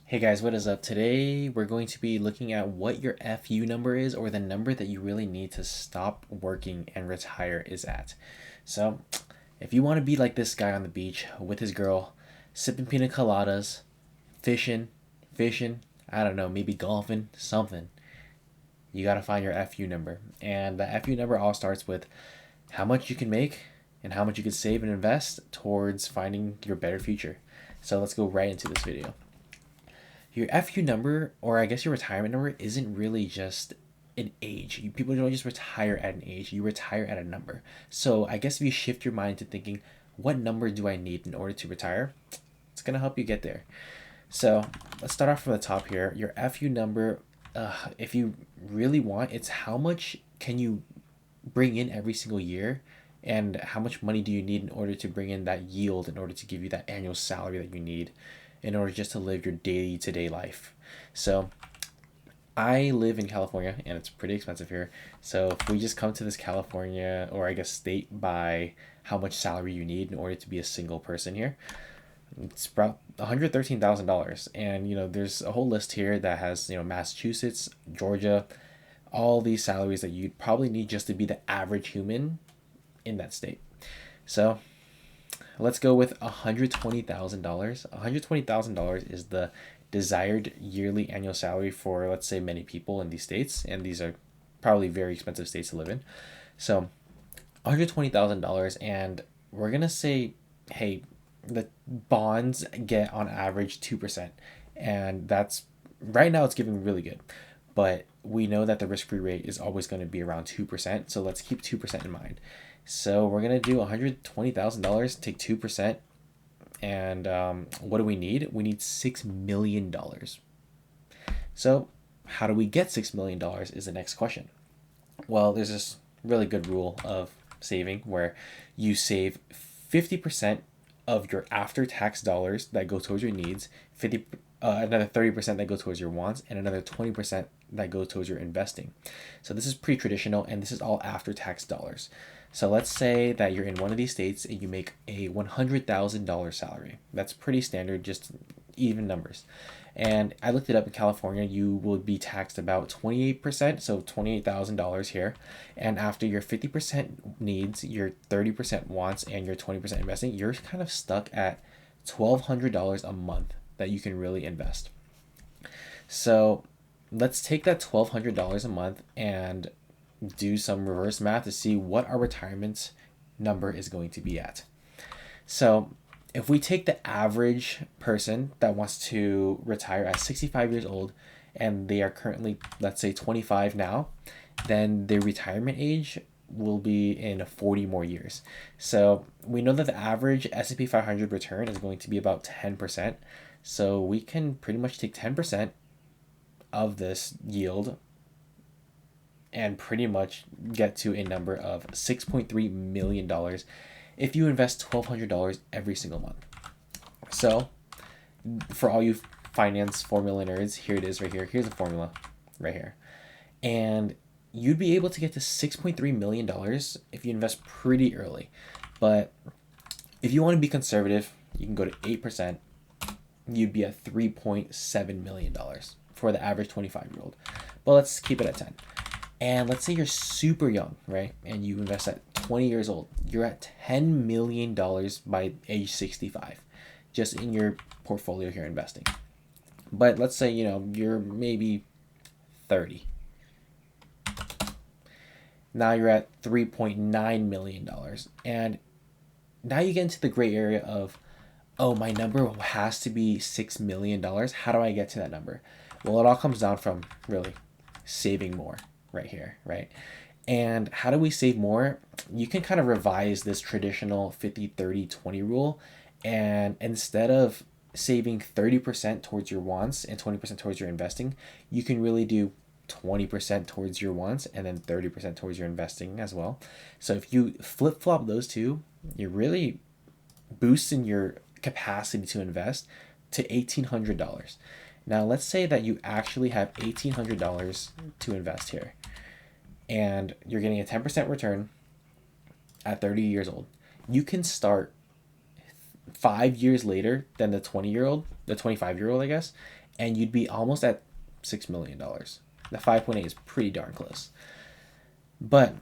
Hey guys, what is up? Today we're going to be looking at what your FU number is, or the number that you really need to stop working and retire is at. So, if you want to be like this guy on the beach with his girl, sipping pina coladas, fishing, fishing, I don't know, maybe golfing, something, you got to find your FU number. And the FU number all starts with how much you can make and how much you can save and invest towards finding your better future. So, let's go right into this video. Your FU number, or I guess your retirement number, isn't really just an age. People don't just retire at an age, you retire at a number. So I guess if you shift your mind to thinking, what number do I need in order to retire? It's going to help you get there. So let's start off from the top here. Your FU number, if you really want, it's how much can you bring in every single year, and how much money do you need in order to bring in that yield in order to give you that annual salary that you need in order just to live your day to day life. So I live in California and it's pretty expensive here. So if we just come to this California, or I guess state, by how much salary you need in order to be a single person here, it's about $113,000. And there's a whole list here that has Massachusetts, Georgia, all these salaries that you'd probably need just to be the average human in that state. So let's go with $120,000. $120,000 is the desired yearly annual salary for, let's say, many people in these states, and these are probably very expensive states to live in. So $120,000, and we're gonna say, hey, the bonds get on average 2%, and that's right now it's giving really good, but we know that the risk-free rate is always going to be around 2%, so let's keep 2% in mind. So we're going to do $120,000, take 2%, and what do we need? We need $6 million. So how do we get $6 million is the next question. Well, there's this really good rule of saving where you save 50% of your after-tax dollars that go towards your needs, another 30% that go towards your wants, and another 20% that go towards your investing. So this is pretty traditional, and this is all after-tax dollars. So let's say that you're in one of these states and you make a $100,000 salary. That's pretty standard, just even numbers. And I looked it up in California, you will be taxed about 28%, so $28,000 here. And after your 50% needs, your 30% wants, and your 20% investing, you're kind of stuck at $1,200 a month that you can really invest. So let's take that $1,200 a month and do some reverse math to see what our retirement number is going to be at. So if we take the average person that wants to retire at 65 years old, and they are currently, let's say, 25 now, then their retirement age will be in 40 more years. So we know that the average S&P 500 return is going to be about 10%. So we can pretty much take 10% of this yield and pretty much get to a number of $6.3 million if you invest $1,200 every single month. So for all you finance formula nerds, here it is right here. Here's a formula right here. And you'd be able to get to $6.3 million if you invest pretty early. But if you want to be conservative, you can go to 8%. You'd be at $3.7 million for the average 25-year-old. But let's keep it at 10. And let's say you're super young, right? And you invest at 20 years old. You're at $10 million by age 65, just in your portfolio here investing. But let's say, you're maybe 30. Now you're at $3.9 million. And now you get into the gray area of, oh, my number has to be $6 million. How do I get to that number? Well, it all comes down from really saving more right here, right? And how do we save more? You can kind of revise this traditional 50-30-20 rule, and instead of saving 30% towards your wants and 20% towards your investing, you can really do 20% towards your wants and then 30% towards your investing as well. So if you flip-flop those two, you're really boosting your capacity to invest to $1,800. Now let's say that you actually have $1,800 to invest here, and you're getting a 10% return at 30 years old. You can start 5 years later than the 20-year-old, the 25-year-old, I guess, and you'd be almost at $6 million. The 5.8 is pretty darn close. But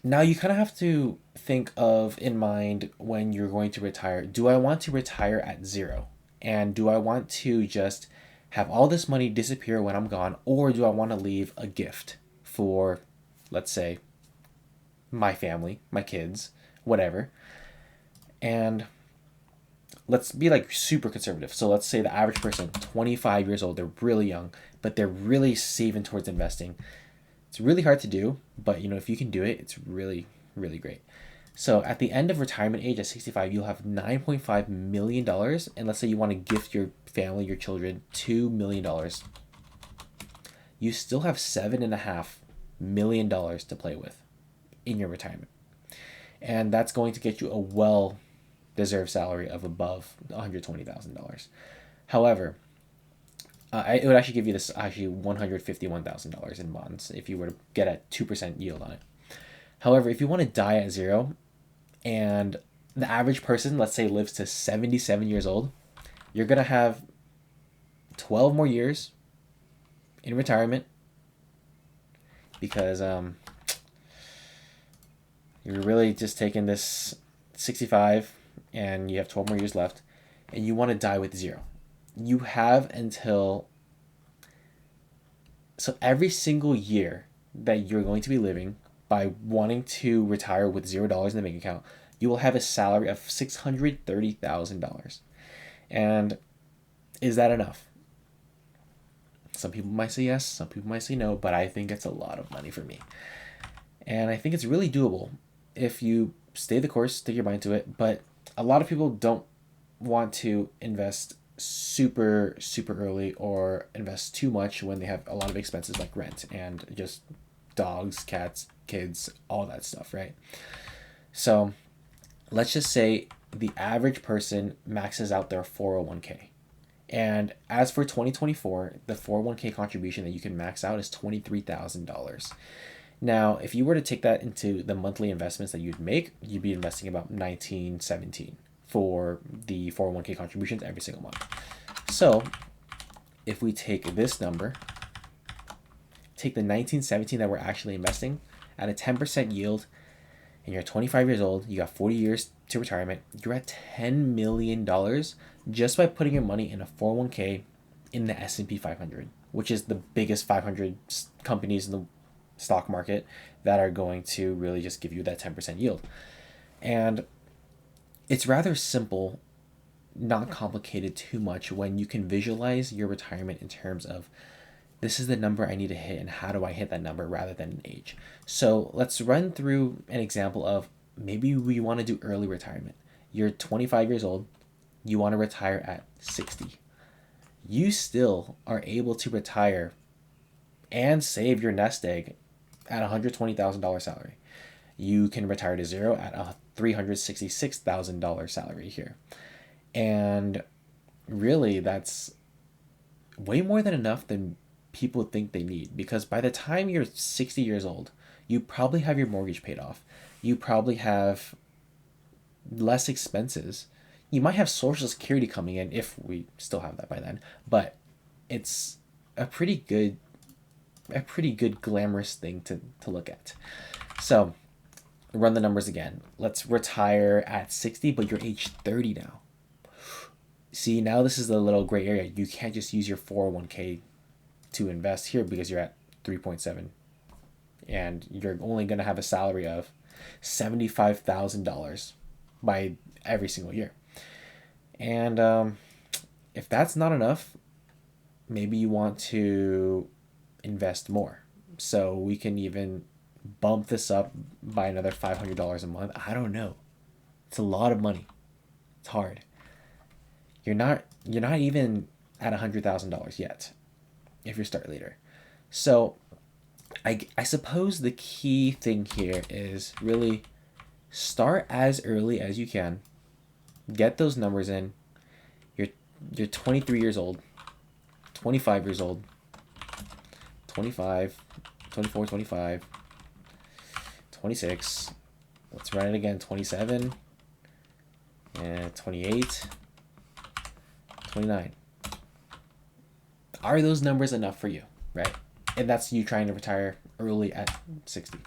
now you kind of have to think of in mind when you're going to retire. Do I want to retire at zero? And do I want to just have all this money disappear when I'm gone? Or do I want to leave a gift for, let's say, my family, my kids, whatever? And let's be like super conservative. So let's say the average person, 25 years old, they're really young, but they're really saving towards investing. It's really hard to do, but if you can do it, it's really, really great. So at the end of retirement age at 65, you'll have $9.5 million. And let's say you want to gift your family, your children, $2 million. You still have $7.5 million to play with in your retirement. And that's going to get you a well-deserved salary of above $120,000. However, it would actually give you this $151,000 in bonds if you were to get a 2% yield on it. However, if you want to die at zero, and the average person, let's say, lives to 77 years old, you're going to have 12 more years in retirement because you're really just taking this 65 and you have 12 more years left, and you want to die with zero. You have until... So every single year that you're going to be living, by wanting to retire with $0 in the bank account, you will have a salary of $630,000. And is that enough? Some people might say yes, some people might say no, but I think it's a lot of money for me. And I think it's really doable if you stay the course, stick your mind to it. But a lot of people don't want to invest super, super early or invest too much when they have a lot of expenses like rent and just dogs, cats, kids, all that stuff, right? So let's just say the average person maxes out their 401k. And as for 2024, the 401k contribution that you can max out is $23,000. Now, if you were to take that into the monthly investments that you'd make, you'd be investing about $19.17 for the 401k contributions every single month. So if we take this number, take the $19.17 that we're actually investing at a 10% yield, and you're 25 years old, you got 40 years to retirement, you're at $10 million just by putting your money in a 401k in the S&P 500, which is the biggest 500 companies in the stock market that are going to really just give you that 10% yield. And it's rather simple, not complicated too much, when you can visualize your retirement in terms of, this is the number I need to hit and how do I hit that number, rather than an age. So let's run through an example of maybe we want to do early retirement. You're 25 years old, you want to retire at 60. You still are able to retire and save your nest egg at a $120,000 salary. You can retire to zero at a $366,000 salary here. And really, that's way more than enough than people think they need, because by the time you're 60 years old, you probably have your mortgage paid off. You probably have less expenses. You might have Social Security coming in, if we still have that by then, but it's a pretty good glamorous thing to look at. So run the numbers again. Let's retire at 60, but you're age 30 now. See, now this is the little gray area. You can't just use your 401k to invest here because you're at 3.7 and you're only going to have a salary of $75,000 by every single year. And if that's not enough, maybe you want to invest more. So we can even bump this up by another $500 a month. I don't know. It's a lot of money. It's hard. You're not even at $100,000 yet if you start later. So I suppose the key thing here is really start as early as you can. Get those numbers in. You're 23 years old, 25 years old, 25, 24, 25, 26. Let's run it again. 27, and 28, 29. Are those numbers enough for you, right? And that's you trying to retire early at 60.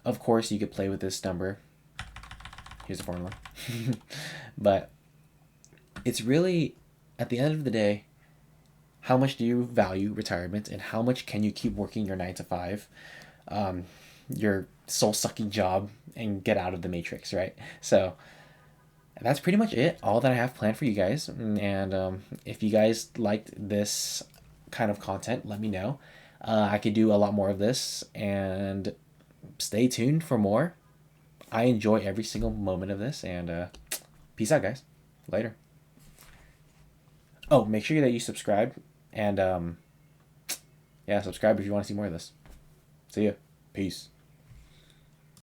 Of course, you could play with this number. Here's the formula. But it's really, at the end of the day, how much do you value retirement and how much can you keep working your 9 to 5, your soul-sucking job, and get out of the matrix, right? So that's pretty much it. All that I have planned for you guys. And if you guys liked this kind of content, let me know. I could do a lot more of this, and stay tuned for more. I enjoy every single moment of this, and peace out, guys. Later. Oh, make sure that you subscribe, and yeah, subscribe if you want to see more of this. See ya. Peace.